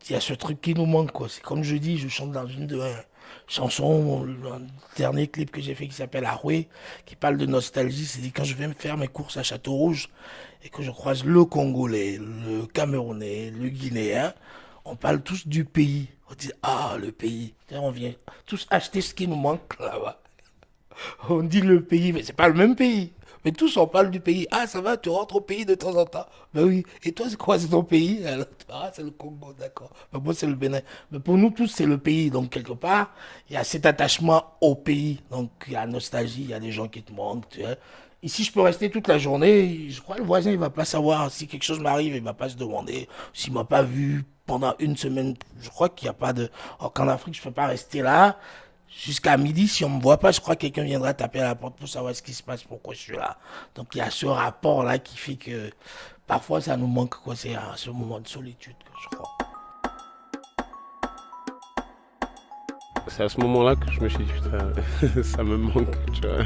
il y a ce truc qui nous manque, quoi. C'est comme je dis, je chante dans une de mes chansons, un dernier clip que j'ai fait qui s'appelle Aroué, qui parle de nostalgie. C'est quand je vais me faire mes courses à Château-Rouge et que je croise le Congolais, le Camerounais, le Guinéen, on parle tous du pays. On dit, ah, le pays. Et on vient tous acheter ce qui nous manque là-bas. On dit le pays, mais c'est pas le même pays. Mais tous on parle du pays. Ah, ça va, tu rentres au pays de temps en temps. Ben oui. Et toi, c'est quoi, c'est ton pays? Alors, ah, c'est le Congo, d'accord. Mais moi, c'est le Bénin. Mais pour nous tous, c'est le pays. Donc, quelque part, il y a cet attachement au pays. Donc, il y a la nostalgie, il y a des gens qui te manquent, tu vois. Ici, je peux rester toute la journée. Je crois que le voisin, il va pas savoir si quelque chose m'arrive. Il va pas se demander s'il m'a pas vu pendant une semaine. Je crois qu'il n'y a pas de... Alors qu'en Afrique, je peux pas rester là. Jusqu'à midi, si on me voit pas, je crois que quelqu'un viendra taper à la porte pour savoir ce qui se passe, pourquoi je suis là. Donc il y a ce rapport-là qui fait que parfois ça nous manque, quoi. C'est ce moment de solitude, je crois. C'est à ce moment-là que je me suis dit, putain, ça me manque, tu vois.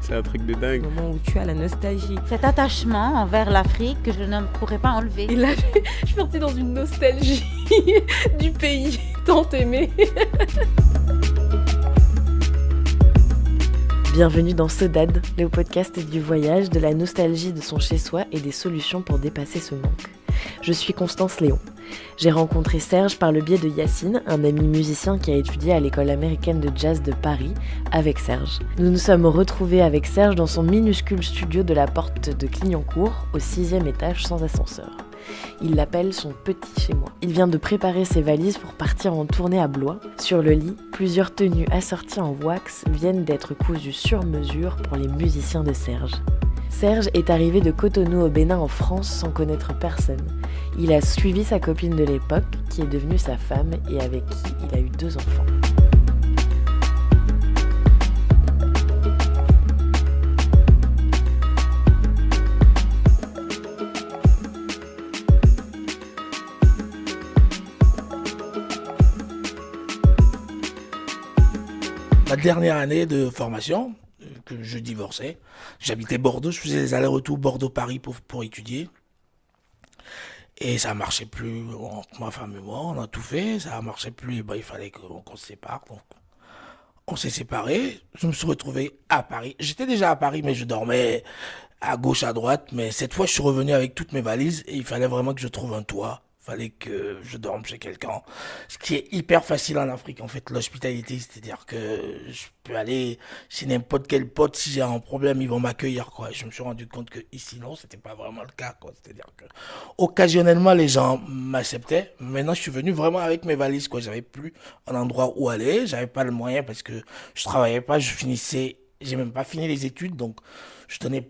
C'est un truc de dingue. Le moment où tu as la nostalgie. Cet attachement envers l'Afrique que je ne pourrais pas enlever. Et là, je suis partie dans une nostalgie du pays tant aimé. Bienvenue dans Sodade, le podcast du voyage, de la nostalgie de son chez-soi et des solutions pour dépasser ce manque. Je suis Constance Léon. J'ai rencontré Serge par le biais de Yacine, un ami musicien qui a étudié à l'école américaine de jazz de Paris, avec Serge. Nous nous sommes retrouvés avec Serge dans son minuscule studio de la porte de Clignancourt, au 6e étage sans ascenseur. Il l'appelle son petit chez moi. Il vient de préparer ses valises pour partir en tournée à Blois. Sur le lit, plusieurs tenues assorties en wax viennent d'être cousues sur mesure pour les musiciens de Serge. Serge est arrivé de Cotonou au Bénin en France sans connaître personne. Il a suivi sa copine de l'époque, qui est devenue sa femme et avec qui il a eu 2 enfants. Ma dernière année de formation, que je divorçais, j'habitais Bordeaux, je faisais des allers-retours Bordeaux-Paris pour étudier. Et ça marchait plus entre ma femme et moi, on a tout fait, ça marchait plus, il fallait qu'on se sépare. Donc on s'est séparés, je me suis retrouvé à Paris. J'étais déjà à Paris, mais je dormais à gauche, à droite. Mais cette fois, je suis revenu avec toutes mes valises et il fallait vraiment que je trouve un toit. Fallait que je dorme chez quelqu'un. Ce qui est hyper facile en Afrique, en fait, l'hospitalité. C'est-à-dire que je peux aller chez n'importe quel pote. Si j'ai un problème, ils vont m'accueillir, quoi. Je me suis rendu compte que ici, non, c'était pas vraiment le cas, quoi. C'est-à-dire que, occasionnellement, les gens m'acceptaient. Maintenant, je suis venu vraiment avec mes valises, quoi. J'avais plus un endroit où aller. J'avais pas le moyen parce que je travaillais pas. J'ai même pas fini les études. Donc,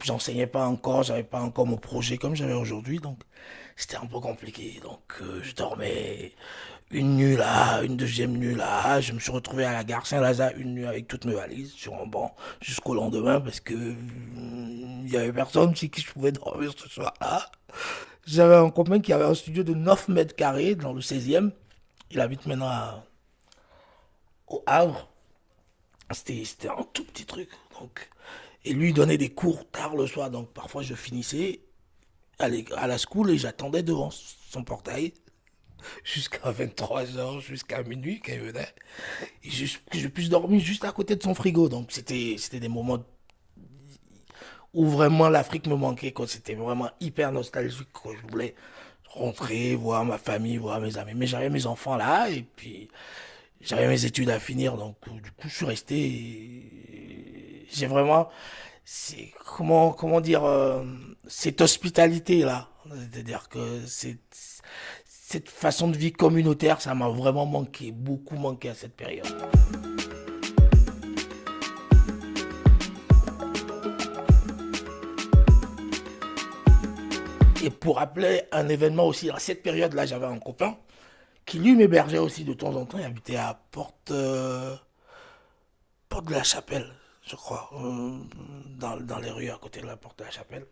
j'enseignais pas encore. J'avais pas encore mon projet comme j'avais aujourd'hui. Donc, c'était un peu compliqué, donc je dormais une nuit là, une deuxième nuit là. Je me suis retrouvé à la gare Saint-Lazare une nuit avec toutes mes valises sur un banc jusqu'au lendemain parce que il y avait personne chez qui je pouvais dormir ce soir-là. J'avais un copain qui avait un studio de 9 mètres carrés dans le 16e. Il habite maintenant au Havre. C'était un tout petit truc. Donc, et lui il donnait des cours tard le soir, donc parfois je finissais à la school et j'attendais devant son portail jusqu'à 23h, jusqu'à minuit quand il venait. Et que je puisse dormir juste à côté de son frigo. Donc c'était des moments où vraiment l'Afrique me manquait, quoi. C'était vraiment hyper nostalgique, quoi. Je voulais rentrer, voir ma famille, voir mes amis. Mais j'avais mes enfants là et puis j'avais mes études à finir. Donc du coup je suis resté et j'ai vraiment... C'est comment dire cette hospitalité là, c'est-à-dire que cette façon de vie communautaire, ça m'a vraiment manqué, beaucoup manqué à cette période. Et pour rappeler un événement aussi, à cette période-là, j'avais un copain qui lui m'hébergeait aussi de temps en temps. Il habitait à Porte de la Chapelle, je crois, dans les rues à côté de la Porte de la Chapelle.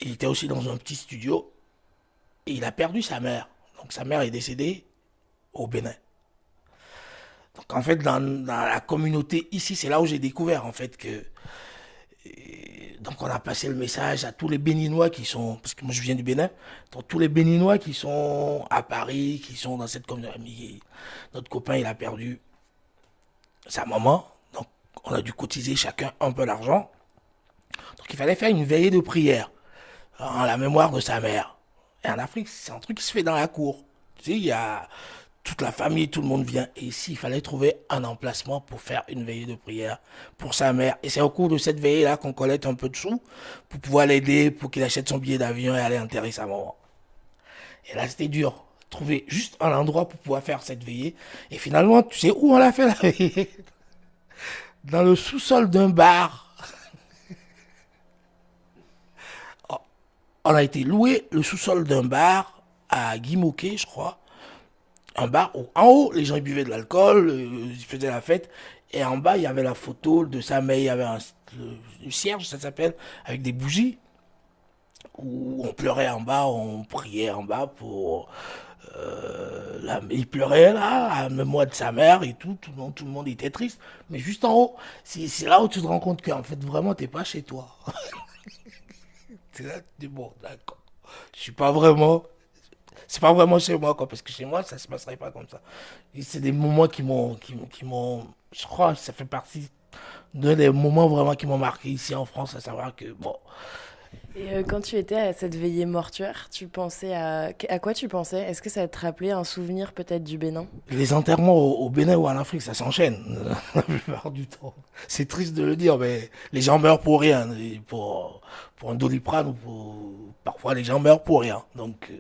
Il était aussi dans un petit studio et il a perdu sa mère. Donc sa mère est décédée au Bénin. Donc en fait, dans la communauté ici, c'est là où j'ai découvert en fait que Donc on a passé le message à tous les Béninois qui sont, parce que moi je viens du Bénin, donc tous les Béninois qui sont à Paris, qui sont dans cette communauté. Notre copain, il a perdu sa maman, donc on a dû cotiser chacun un peu d'argent. Donc il fallait faire une veillée de prière en la mémoire de sa mère. Et en Afrique, c'est un truc qui se fait dans la cour. Tu sais, il y a toute la famille, tout le monde vient. Et ici, il fallait trouver un emplacement pour faire une veillée de prière pour sa mère. Et c'est au cours de cette veillée-là qu'on collecte un peu de sous pour pouvoir l'aider, pour qu'il achète son billet d'avion et aller enterrer sa maman. Et là, c'était dur. Trouver juste un endroit pour pouvoir faire cette veillée. Et finalement, tu sais où on l'a fait la veillée? Dans le sous-sol d'un bar. On a été loué le sous-sol d'un bar à Guimauquet, je crois. Un bar où, en haut, les gens ils buvaient de l'alcool, ils faisaient la fête. Et en bas, il y avait la photo de sa mère. Il y avait le cierge, ça s'appelle, avec des bougies. Où on pleurait en bas, on priait en bas pour... il pleurait là, à la mémoire de sa mère et tout le monde était triste. Mais juste en haut, c'est là où tu te rends compte qu'en fait, vraiment, t'es pas chez toi. C'est là, tu dis, bon, d'accord. Je suis pas vraiment... C'est pas vraiment chez moi, quoi, parce que chez moi, ça se passerait pas comme ça. Et c'est des moments qui m'ont... Je crois que ça fait partie d'un des moments vraiment qui m'ont marqué ici en France, à savoir que, bon... Et quand tu étais à cette veillée mortuaire, tu pensais à quoi tu pensais? Est-ce que ça te rappelait un souvenir peut-être du Bénin? Les enterrements au Bénin ou en Afrique, ça s'enchaîne la plupart du temps. C'est triste de le dire, mais les gens meurent pour rien. Et pour un Doliprane, parfois les gens meurent pour rien. Donc,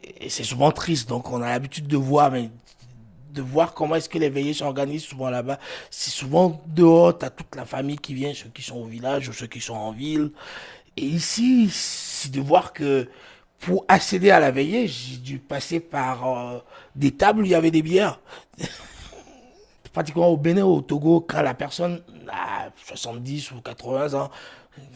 et c'est souvent triste. Donc on a l'habitude de voir, comment est-ce que les veillées s'organisent souvent là-bas. C'est souvent dehors, t'as toute la famille qui vient, ceux qui sont au village ou ceux qui sont en ville. Et ici, c'est de voir que pour accéder à la veillée, j'ai dû passer par des tables où il y avait des bières. Pratiquement au Bénin, au Togo, quand la personne a 70 ou 80 ans,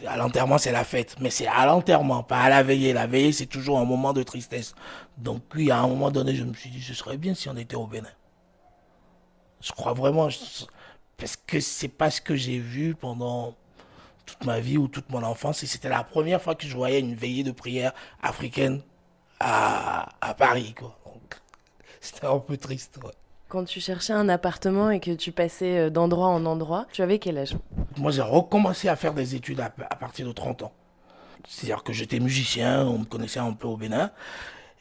à l'enterrement, c'est la fête. Mais c'est à l'enterrement, pas à la veillée. La veillée, c'est toujours un moment de tristesse. Donc, oui, à un moment donné, je me suis dit, ce serait bien si on était au Bénin. Je crois vraiment, parce que c'est pas ce que j'ai vu pendant toute ma vie ou toute mon enfance. Et c'était la première fois que je voyais une veillée de prière africaine à Paris, quoi. Donc, c'était un peu triste, ouais. Quand tu cherchais un appartement et que tu passais d'endroit en endroit, tu avais quel âge? Moi, j'ai recommencé à faire des études à partir de 30 ans. C'est-à-dire que j'étais musicien, on me connaissait un peu au Bénin.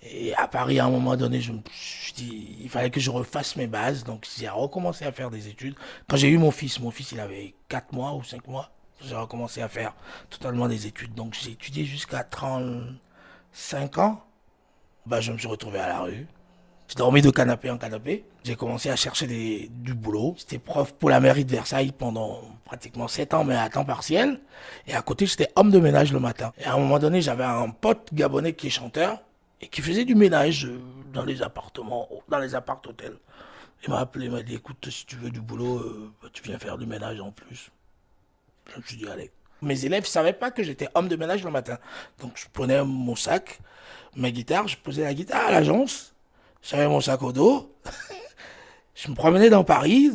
Et à Paris, à un moment donné, je me suis dit, il fallait que je refasse mes bases. Donc, j'ai recommencé à faire des études. Quand j'ai eu mon fils, il avait 4 mois ou 5 mois. J'ai recommencé à faire totalement des études. Donc, j'ai étudié jusqu'à 35 ans. Je me suis retrouvé à la rue. J'ai dormi de canapé en canapé. J'ai commencé à chercher du boulot. J'étais prof pour la mairie de Versailles pendant pratiquement 7 ans, mais à temps partiel. Et à côté, j'étais homme de ménage le matin. Et à un moment donné, j'avais un pote gabonais qui est chanteur et qui faisait du ménage dans les appartements, dans les appart-hôtels. Il m'a appelé, il m'a dit, écoute, si tu veux du boulot, tu viens faire du ménage en plus. Je me suis dit, allez. Mes élèves ne savaient pas que j'étais homme de ménage le matin. Donc, je prenais mon sac, ma guitare, je posais la guitare à l'agence. J'avais mon sac au dos. Je me promenais dans Paris,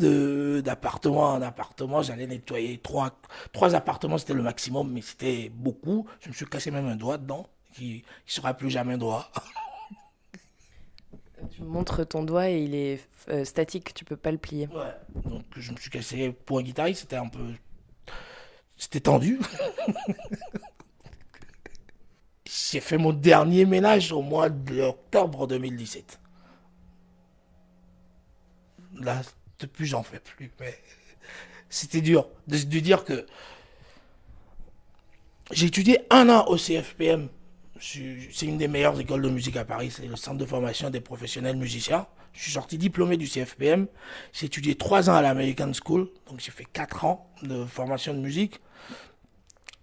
d'appartement en appartement. J'allais nettoyer trois appartements, c'était le maximum, mais c'était beaucoup. Je me suis cassé même un doigt dedans, qui ne sera plus jamais droit. Tu me montres ton doigt et il est statique, tu peux pas le plier. Ouais. Donc, je me suis cassé pour un guitariste, c'était un peu... C'était tendu. J'ai fait mon dernier ménage au mois d'octobre 2017. Là, depuis, j'en fais plus. Mais c'était dur de dire que j'ai étudié 1 an au CFPM. C'est une des meilleures écoles de musique à Paris. C'est le centre de formation des professionnels musiciens. Je suis sorti diplômé du CFPM. J'ai étudié 3 ans à l'American School. Donc, j'ai fait 4 ans de formation de musique.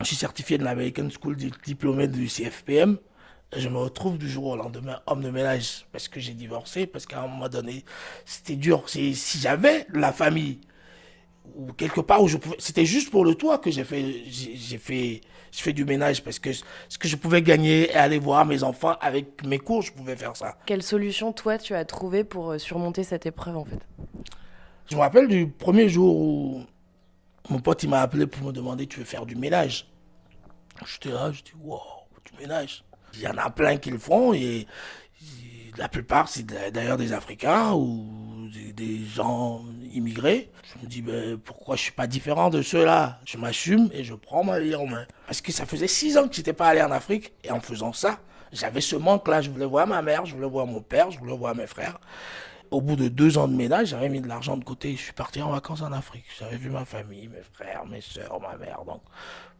Je suis certifié de l'American School, diplômé du CFPM. Et je me retrouve du jour au lendemain homme de ménage parce que j'ai divorcé, parce qu'à un moment donné, c'était dur. Si j'avais la famille ou quelque part où je pouvais... C'était juste pour le toit que j'ai fait du ménage parce que ce que je pouvais gagner et aller voir mes enfants avec mes cours, je pouvais faire ça. Quelle solution, toi, tu as trouvé pour surmonter cette épreuve, en fait? Je me rappelle du premier jour où mon pote il m'a appelé pour me demander tu veux faire du ménage. J'étais là, je dis, wow, du ménage. Il y en a plein qui le font et la plupart, c'est d'ailleurs des Africains ou des gens immigrés. Je me dis, ben, pourquoi je suis pas différent de ceux-là? Je m'assume et je prends ma vie en main. Parce que ça faisait 6 ans que j'étais pas allé en Afrique et en faisant ça, j'avais ce manque-là. Je voulais voir ma mère, je voulais voir mon père, je voulais voir mes frères. Au bout de 2 ans de ménage, j'avais mis de l'argent de côté et je suis parti en vacances en Afrique. J'avais vu ma famille, mes frères, mes soeurs, ma mère. Donc,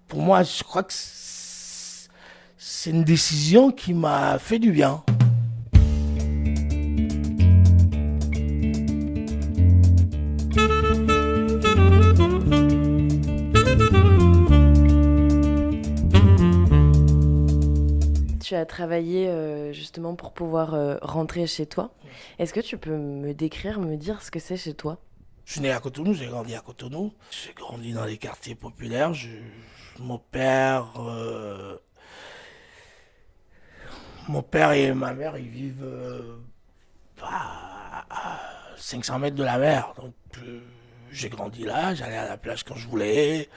pour moi, je crois que c'est une décision qui m'a fait du bien. Tu as travaillé justement pour pouvoir rentrer chez toi. Est-ce que tu peux me décrire, me dire ce que c'est chez toi? Je suis né à Cotonou, j'ai grandi à Cotonou. J'ai grandi dans les quartiers populaires. Mon père et ma mère, ils vivent à 500 mètres de la mer. Donc, j'ai grandi là, j'allais à la plage quand je voulais.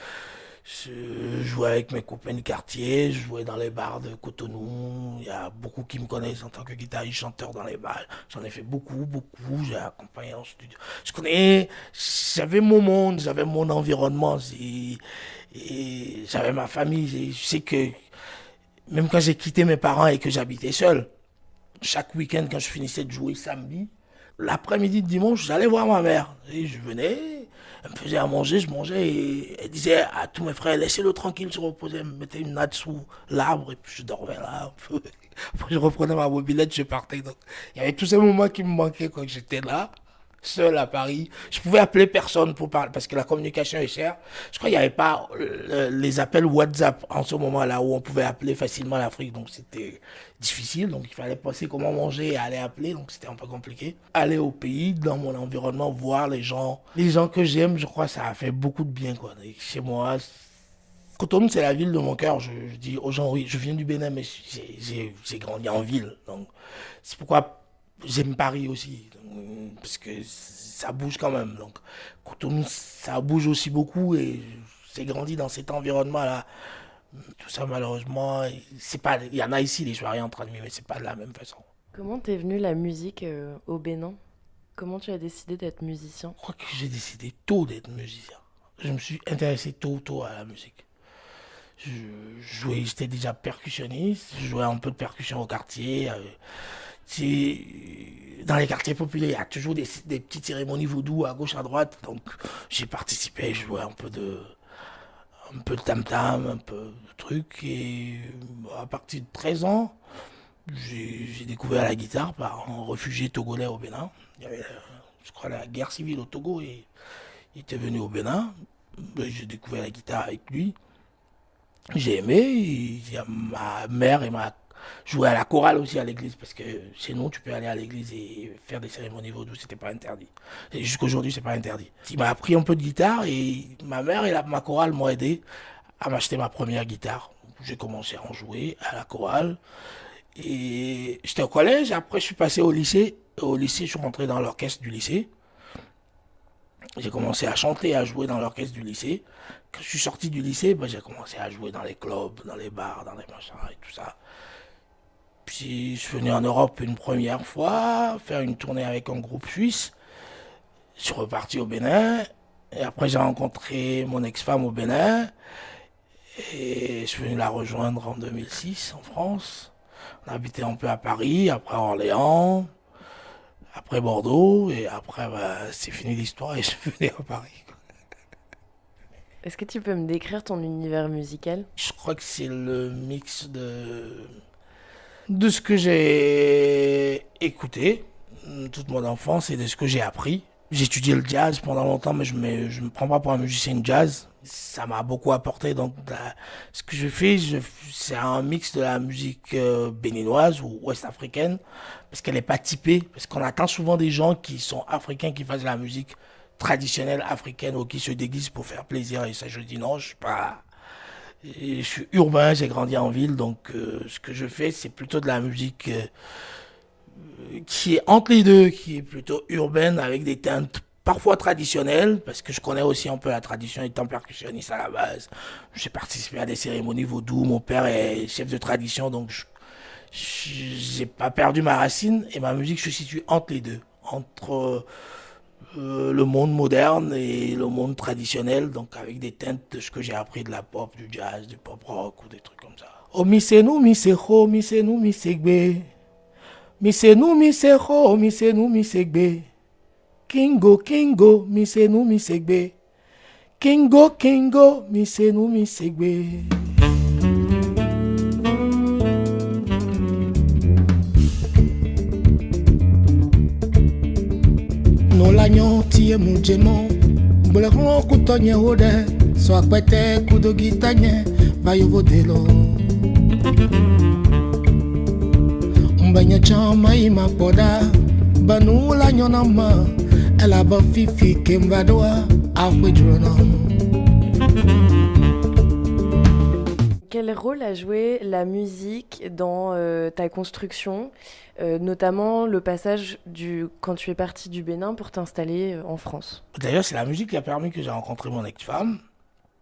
Je jouais avec mes copains de quartier, je jouais dans les bars de Cotonou. Il y a beaucoup qui me connaissent en tant que guitariste chanteur dans les bars. J'en ai fait beaucoup. J'ai accompagné en studio. J'avais mon monde, j'avais mon environnement. Et j'avais ma famille. Je sais que même quand j'ai quitté mes parents et que j'habitais seul, chaque week-end quand je finissais de jouer samedi, l'après-midi de dimanche, j'allais voir ma mère. Et je venais, elle me faisait à manger, je mangeais et elle disait à tous mes frères, laissez-le tranquille se reposer. Elle me mettait une natte sous l'arbre et puis je dormais là un peu. Après je reprenais ma mobilette, je partais. Donc, il y avait tous ces moments qui me manquaient quand j'étais là, seul à Paris. Je pouvais appeler personne pour parler parce que la communication est chère. Je crois qu'il n'y avait pas les appels WhatsApp en ce moment-là où on pouvait appeler facilement l'Afrique. Donc c'était difficile. Donc il fallait penser comment manger et aller appeler. Donc c'était un peu compliqué. Aller au pays, dans mon environnement, voir les gens que j'aime, je crois que ça a fait beaucoup de bien, quoi. Et chez moi, Cotonou, c'est la ville de mon cœur. Je dis aux gens, oui, je viens du Bénin, mais j'ai grandi en ville. Donc c'est pourquoi j'aime Paris aussi, parce que ça bouge quand même. Donc, Cotonou, ça bouge aussi beaucoup et j'ai grandi dans cet environnement-là. Tout ça, malheureusement, c'est pas, il y en a ici, les soirées entre amis, mais c'est pas de la même façon. Comment t'es venue la musique au Bénin? Comment tu as décidé d'être musicien? Je crois que j'ai décidé tôt d'être musicien. Je me suis intéressé tôt à la musique. J'étais déjà percussionniste, je jouais un peu de percussion au quartier. Dans les quartiers populaires, il y a toujours des petites cérémonies vaudou à gauche, à droite. Donc, j'ai participé, je jouais un peu de tam-tam, un peu de trucs. Et à partir de 13 ans, j'ai découvert la guitare par un réfugié togolais au Bénin. Il y avait, je crois, la guerre civile au Togo et il était venu au Bénin. J'ai découvert la guitare avec lui. J'ai aimé. Il y a ma mère et jouer à la chorale aussi à l'église, parce que chez nous, tu peux aller à l'église et faire des cérémonies vaudou, c'était pas interdit. Et jusqu'aujourd'hui, c'est pas interdit. Il m'a appris un peu de guitare et ma mère et ma chorale m'ont aidé à m'acheter ma première guitare. J'ai commencé à en jouer à la chorale. Et j'étais au collège, après je suis passé au lycée. Au lycée, je suis rentré dans l'orchestre du lycée. J'ai commencé à chanter, à jouer dans l'orchestre du lycée. Quand je suis sorti du lycée, j'ai commencé à jouer dans les clubs, dans les bars, dans les machins et tout ça. Puis je suis venu en Europe une première fois, faire une tournée avec un groupe suisse. Je suis reparti au Bénin. Et après, j'ai rencontré mon ex-femme au Bénin. Et je suis venu la rejoindre en 2006 en France. On habitait un peu à Paris, après à Orléans, après Bordeaux. Et après, c'est fini l'histoire et je suis venu à Paris. Est-ce que tu peux me décrire ton univers musical? Je crois que c'est le mix de ce que j'ai écouté toute mon enfance et de ce que j'ai appris. J'ai étudié le jazz pendant longtemps, mais je me prends pas pour un musicien de jazz. Ça m'a beaucoup apporté. Donc, ce que je fais, c'est un mix de la musique béninoise ou ouest-africaine, parce qu'elle n'est pas typée. Parce qu'on attend souvent des gens qui sont africains qui fassent de la musique traditionnelle africaine ou qui se déguisent pour faire plaisir. Et ça, je dis non, je suis urbain, j'ai grandi en ville, donc ce que je fais, c'est plutôt de la musique qui est entre les deux, qui est plutôt urbaine avec des teintes parfois traditionnelle, parce que je connais aussi un peu la tradition étant percussionniste à la base. J'ai participé à des cérémonies vaudou, mon père est chef de tradition, donc j'ai pas perdu ma racine et ma musique se situe entre les deux, entre le monde moderne et le monde traditionnel, donc avec des teintes de ce que j'ai appris de la pop, du jazz, du pop rock ou des trucs comme ça. Oh mi se nou mi se ho, mi se nou mi se gbe, mi se nou mi se ho, mi se nou mi se gbe, Kingo Kingo mi se nou mi se gbe, Kingo Kingo mi se nou mi se gbe. No lanyo tie mujemo mbole ko kutonye hode so akpete kudogitanye vayo vodelo mbanya chama ima poda banu lanyo nama ela ba fifi kemvadoa afwedrona. Quel rôle a joué la musique dans ta construction, notamment le passage quand tu es parti du Bénin pour t'installer en France? D'ailleurs, c'est la musique qui a permis que j'ai rencontré mon ex-femme.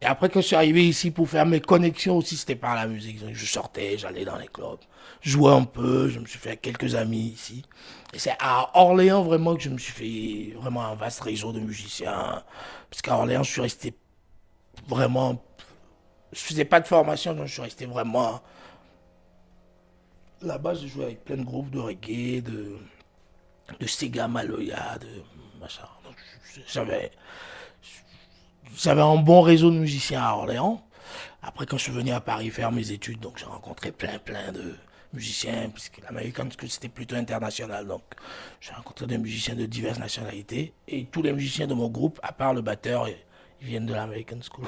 Et après, quand je suis arrivé ici pour faire mes connexions aussi, c'était par la musique. Donc, je sortais, j'allais dans les clubs, jouais un peu, je me suis fait quelques amis ici. Et c'est à Orléans vraiment que je me suis fait vraiment un vaste réseau de musiciens. Parce qu'à Orléans, je suis resté vraiment... Je faisais pas de formation, donc je suis resté vraiment... Là-bas, j'ai joué avec plein de groupes de reggae, de Sega Maloya, de machin. Donc, j'avais un bon réseau de musiciens à Orléans. Après, quand je suis venu à Paris faire mes études, donc j'ai rencontré plein de musiciens, puisque l'American School, c'était plutôt international. Donc, j'ai rencontré des musiciens de diverses nationalités. Et tous les musiciens de mon groupe, à part le batteur, ils viennent de l'American School.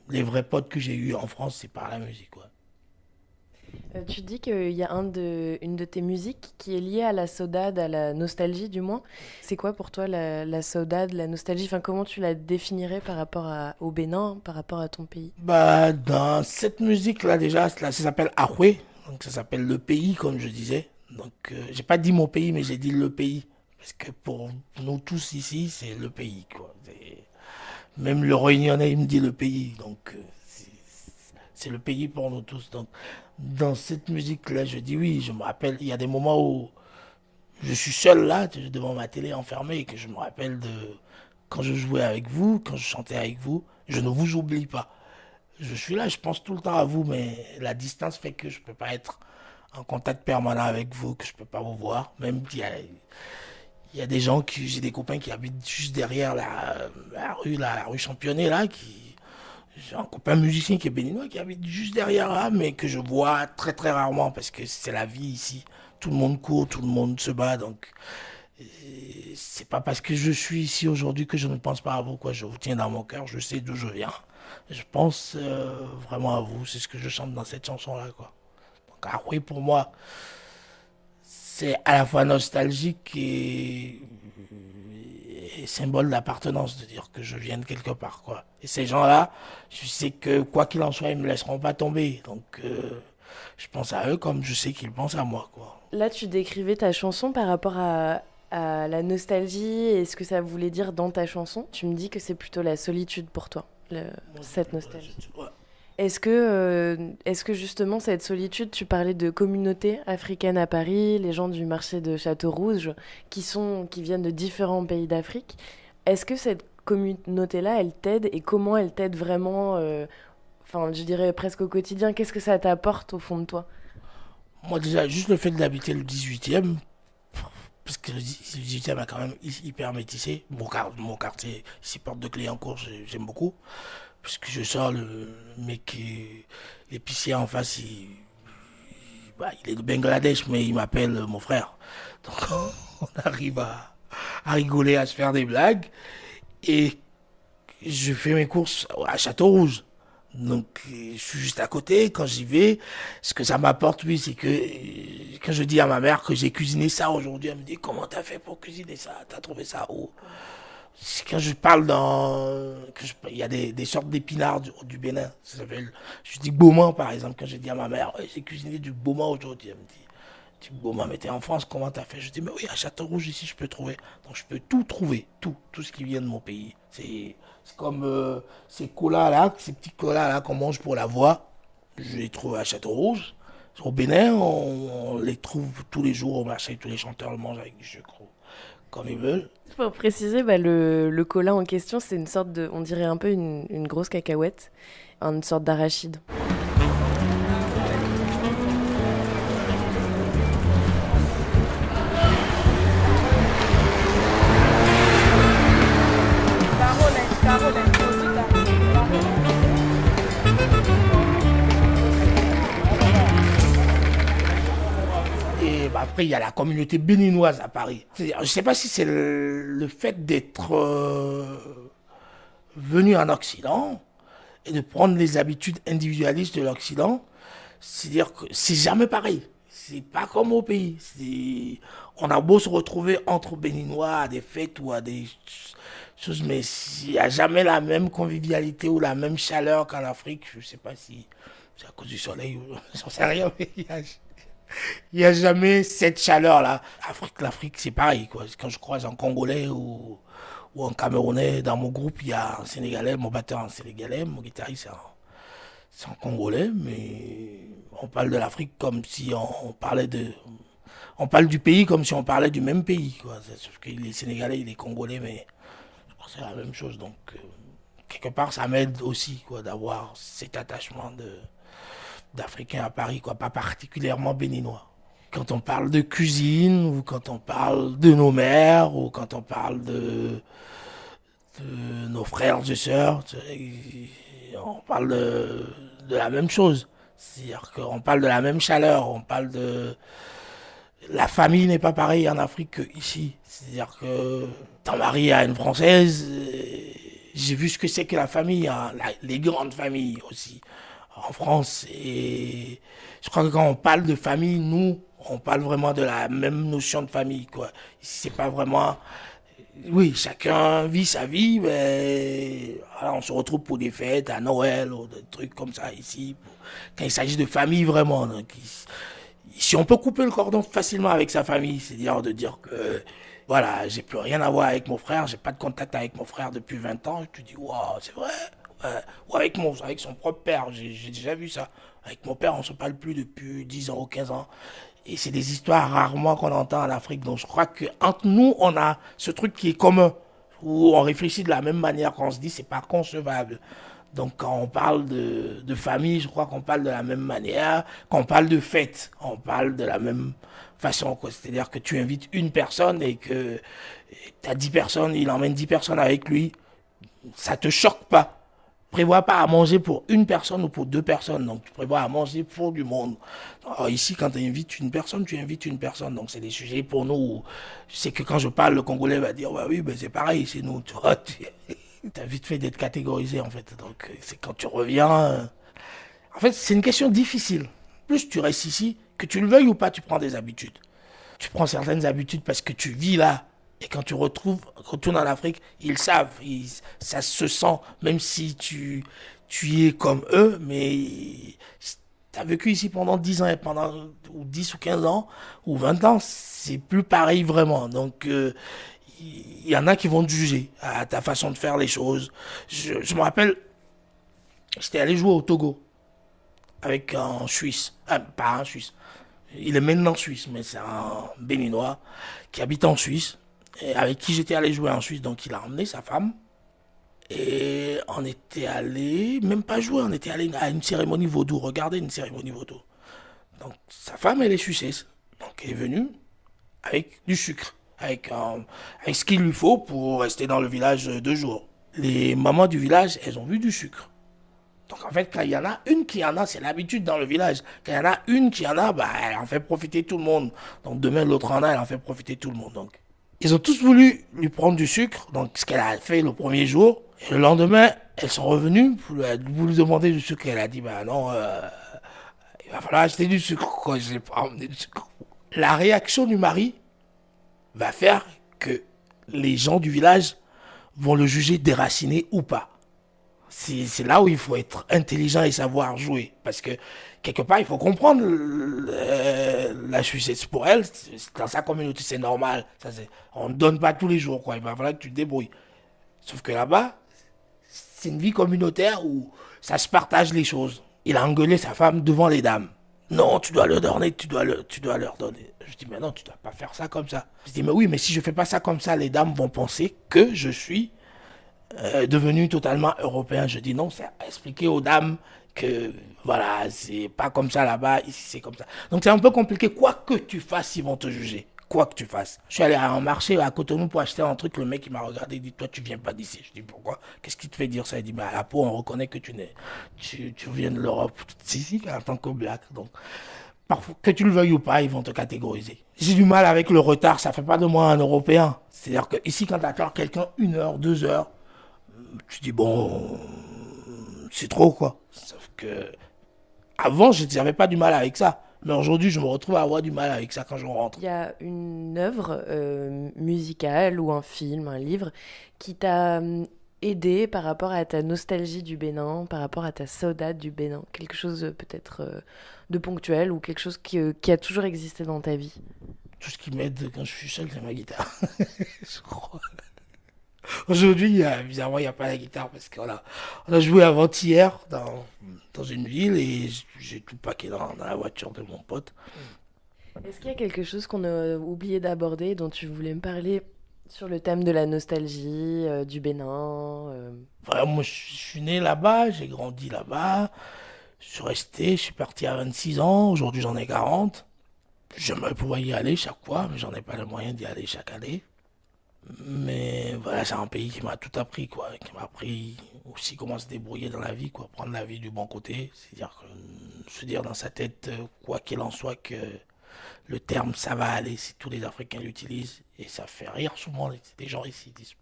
Les vrais potes que j'ai eus en France, c'est par la musique, quoi. Tu dis qu'il y a une de tes musiques qui est liée à la saudade, à la nostalgie du moins. C'est quoi pour toi la saudade, la nostalgie? Enfin, comment tu la définirais par rapport au Bénin, par rapport à ton pays? Bah, dans cette musique-là, déjà, ça s'appelle Ahoué. Donc, ça s'appelle le pays, comme je disais. Donc, j'ai pas dit mon pays, mais j'ai dit le pays. Parce que pour nous tous ici, c'est le pays, quoi. Même le Réunionnais, il me dit le pays. Donc, c'est le pays pour nous tous. Donc, dans cette musique-là, je dis oui, je me rappelle, il y a des moments où je suis seul là, devant ma télé enfermée, et que je me rappelle de quand je jouais avec vous, quand je chantais avec vous, je ne vous oublie pas. Je suis là, je pense tout le temps à vous, mais la distance fait que je ne peux pas être en contact permanent avec vous, que je ne peux pas vous voir. Même qu'il y a des gens, j'ai des copains qui habitent juste derrière la rue Championnet, là, j'ai un copain musicien qui est béninois, qui habite juste derrière là, mais que je vois très très rarement, parce que c'est la vie ici. Tout le monde court, tout le monde se bat, donc c'est pas parce que je suis ici aujourd'hui que je ne pense pas à vous, quoi. Je vous tiens dans mon cœur, je sais d'où je viens. Je pense vraiment à vous, c'est ce que je chante dans cette chanson-là, quoi. Donc, ah oui, pour moi, c'est à la fois nostalgique et symbole d'appartenance, de dire que je viens de quelque part, quoi. Et ces gens-là, je sais que quoi qu'il en soit, ils me laisseront pas tomber. Donc, je pense à eux comme je sais qu'ils pensent à moi, quoi. Là, tu décrivais ta chanson par rapport à la nostalgie et ce que ça voulait dire dans ta chanson. Tu me dis que c'est plutôt la solitude pour toi, cette nostalgie. Ouais. Est-ce que justement cette solitude, tu parlais de communautés africaines à Paris, les gens du marché de Château-Rouge qui viennent de différents pays d'Afrique. Est-ce que cette communauté-là, elle t'aide et comment elle t'aide vraiment, je dirais presque au quotidien? Qu'est-ce que ça t'apporte au fond de toi? Moi déjà, juste le fait d'habiter le 18e, parce que le 18e est quand même hyper métissé. Mon quartier, ici, Porte de Cléancourt, j'aime beaucoup. Parce que je sors, le mec, l'épicier en face, il est de Bangladesh, mais il m'appelle mon frère. Donc on arrive à rigoler, à se faire des blagues. Et je fais mes courses à Château-Rouge. Donc je suis juste à côté. Quand j'y vais, ce que ça m'apporte, oui, c'est que quand je dis à ma mère que j'ai cuisiné ça aujourd'hui, elle me dit: comment t'as fait pour cuisiner ça? T'as trouvé ça où? Quand je parle il y a des sortes d'épinards du Bénin, ça s'appelle, je dis beaumont par exemple, quand je dis à ma mère: j'ai cuisiné du beaumont aujourd'hui, elle me dit: Tu dis, bon, mais t'es en France, comment t'as fait? Je dis, mais oui, à Château-Rouge, ici, je peux trouver. Donc, je peux tout trouver, tout ce qui vient de mon pays. C'est comme ces colas-là, ces petits colas-là qu'on mange pour la voix. Je les trouve à Château-Rouge. Au Bénin, on les trouve tous les jours au marché. Tous les chanteurs le mangent avec du sucre, comme ils veulent. Pour préciser, le cola en question, c'est une sorte de, on dirait un peu une grosse cacahuète, une sorte d'arachide. Et après, il y a la communauté béninoise à Paris. Je ne sais pas si c'est le fait d'être venu en Occident et de prendre les habitudes individualistes de l'Occident. C'est-à-dire que c'est jamais pareil. C'est pas comme au pays. On a beau se retrouver entre Béninois à des fêtes ou à des choses, mais il n'y a jamais la même convivialité ou la même chaleur qu'en Afrique. Je ne sais pas si c'est à cause du soleil ou j'en sais rien, mais il n'y a jamais cette chaleur-là. L'Afrique, c'est pareil, quoi. Quand je croise un Congolais ou un Camerounais, dans mon groupe, il y a un Sénégalais, mon batteur un Sénégalais, mon guitariste c'est un Congolais, mais on parle de l'Afrique comme si on parlait on parle du pays comme si on parlait du même pays, quoi. Sauf que les Sénégalais et les Congolais, mais je crois que c'est la même chose. Donc, quelque part, ça m'aide aussi, quoi, d'avoir cet attachement d'Africains à Paris, quoi, pas particulièrement béninois. Quand on parle de cuisine, ou quand on parle de nos mères, ou quand on parle de nos frères et sœurs, on parle de la même chose. C'est-à-dire qu'on parle de la même chaleur, on parle de... La famille n'est pas pareille en Afrique qu'ici. C'est-à-dire que ton mari a une Française, j'ai vu ce que c'est que la famille, hein, les grandes familles aussi, en France. Et je crois que quand on parle de famille, nous, on parle vraiment de la même notion de famille, quoi. C'est pas vraiment... Oui, chacun vit sa vie, mais voilà, on se retrouve pour des fêtes, à Noël, ou des trucs comme ça ici, quand il s'agit de famille vraiment. Donc, si on peut couper le cordon facilement avec sa famille, c'est-à-dire de dire que voilà, j'ai plus rien à voir avec mon frère, j'ai pas de contact avec mon frère depuis 20 ans, je te dis, waouh, c'est vrai. Ouais. Ou avec son propre père, j'ai déjà vu ça. Avec mon père, on se parle plus depuis 10 ans ou 15 ans. Et c'est des histoires rarement qu'on entend en Afrique. Donc je crois qu'entre nous, on a ce truc qui est commun, où on réfléchit de la même manière, qu'on se dit c'est pas concevable. Donc quand on parle de famille, je crois qu'on parle de la même manière. Quand on parle de fête, on parle de la même façon, quoi. C'est-à-dire que tu invites une personne et que tu as 10 personnes, il emmène 10 personnes avec lui. Ça te choque pas. Prévois pas à manger pour une personne ou pour 2 personnes. Donc, tu prévois à manger pour du monde. Alors, ici, quand tu invites une personne, tu invites une personne. Donc, c'est des sujets pour nous. Je sais que quand je parle, le Congolais va dire, ouais, oui, ben, c'est pareil, c'est nous. Tu vois, t'as vite fait d'être catégorisé, en fait. Donc, c'est quand tu reviens. En fait, c'est une question difficile. Plus tu restes ici, que tu le veuilles ou pas, tu prends des habitudes. Tu prends certaines habitudes parce que tu vis là. Et quand tu retournes en Afrique, ils savent, ça se sent, même si tu es comme eux, mais tu as vécu ici pendant 10 ans, ou 10 ou 15 ans, ou 20 ans, c'est plus pareil vraiment. Donc, il y en a qui vont te juger à ta façon de faire les choses. Je me rappelle, j'étais allé jouer au Togo avec un Suisse, pas un Suisse, il est maintenant Suisse, mais c'est un Béninois qui habite en Suisse. Et avec qui j'étais allé jouer en Suisse, donc il a emmené sa femme. Et on était allé, même pas jouer, on était allé à une cérémonie vaudou, regarder une cérémonie vaudou. Donc sa femme, elle est suissesse. Donc elle est venue avec du sucre, avec ce qu'il lui faut pour rester dans le village 2 jours. Les mamans du village, elles ont vu du sucre. Donc en fait, quand il y en a une qui en a, c'est l'habitude dans le village. Quand il y en a une qui en a, bah, elle en fait profiter tout le monde. Donc demain, l'autre en a, elle en fait profiter tout le monde. Donc ils ont tous voulu lui prendre du sucre, donc ce qu'elle a fait le premier jour. Et le lendemain, elles sont revenues pour lui demander du sucre. Elle a dit, bah non, il va falloir acheter du sucre, quoi, je n'ai pas emmené du sucre. La réaction du mari va faire que les gens du village vont le juger déraciné ou pas. C'est là où il faut être intelligent et savoir jouer. Parce que, quelque part, il faut comprendre la Suisse. Pour elle, dans sa communauté, c'est normal. On ne donne pas tous les jours, quoi. Il va falloir que tu te débrouilles. Sauf que là-bas, c'est une vie communautaire où ça se partage les choses. Il a engueulé sa femme devant les dames. Non, tu dois leur donner, tu dois leur donner. Je dis, mais non, tu dois pas faire ça comme ça. Je dis, mais oui, mais si je fais pas ça comme ça, les dames vont penser que je suis devenu totalement européen. Je dis non, c'est expliquer aux dames que voilà, c'est pas comme ça là-bas, ici c'est comme ça. Donc c'est un peu compliqué. Quoi que tu fasses, ils vont te juger. Quoi que tu fasses. Je suis allé à un marché à Cotonou pour acheter un truc. Le mec il m'a regardé, il dit toi tu viens pas d'ici. Je dis pourquoi? Qu'est-ce qui te fait dire ça? Il dit mais à la peau on reconnaît que tu viens de l'Europe. Si, en tant que black. Donc parfois, que tu le veuilles ou pas, ils vont te catégoriser. J'ai du mal avec le retard, ça fait pas de moi un Européen. C'est-à-dire que ici quand tu attends quelqu'un 1 heure, 2 heures, tu dis bon, c'est trop quoi. Sauf que avant, je n'avais pas du mal avec ça. Mais aujourd'hui, je me retrouve à avoir du mal avec ça quand je rentre. Il y a une œuvre musicale ou un film, un livre qui t'a aidé par rapport à ta nostalgie du Bénin, par rapport à ta saudade du Bénin. Quelque chose peut-être de ponctuel ou quelque chose qui a toujours existé dans ta vie. Tout ce qui m'aide quand je suis seul, c'est ma guitare. Je crois. Aujourd'hui, bizarrement, il n'y a pas la guitare parce qu'on a joué avant-hier dans une ville et j'ai tout paqué dans la voiture de mon pote. Est-ce qu'il y a quelque chose qu'on a oublié d'aborder dont tu voulais me parler sur le thème de la nostalgie, du Bénin Voilà, moi, je suis né là-bas, j'ai grandi là-bas, je suis resté, je suis parti à 26 ans, aujourd'hui j'en ai 40. J'aimerais pouvoir y aller chaque fois, mais j'en ai pas les moyens d'y aller chaque année. Mais voilà, c'est un pays qui m'a tout appris, quoi. Qui m'a appris aussi comment se débrouiller dans la vie, quoi. Prendre la vie du bon côté. C'est-à-dire se dire dans sa tête, quoi qu'il en soit, que le terme ça va aller, si tous les Africains l'utilisent. Et ça fait rire souvent les gens ici. Ils disent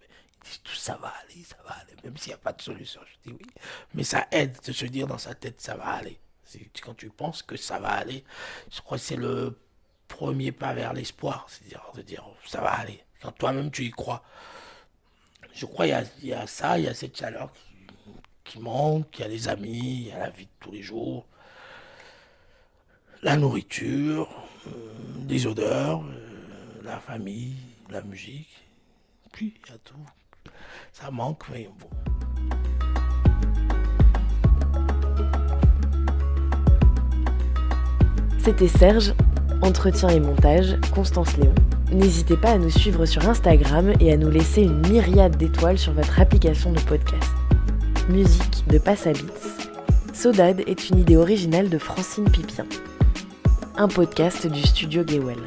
tout ça va aller, même s'il n'y a pas de solution. Je dis oui. Mais ça aide de se dire dans sa tête ça va aller. C'est quand tu penses que ça va aller, je crois que c'est le premier pas vers l'espoir. C'est-à-dire de dire ça va aller. Quand toi-même tu y crois. Je crois qu'il y a ça, il y a cette chaleur qui manque, il y a les amis, il y a la vie de tous les jours, la nourriture, les odeurs, la famille, la musique. Puis il y a tout. Ça manque, mais bon. C'était Serge, entretien et montage, Constance Léon. N'hésitez pas à nous suivre sur Instagram et à nous laisser une myriade d'étoiles sur votre application de podcast. Musique de Passabits. Saudade est une idée originale de Francine Pipien. Un podcast du studio Gewell.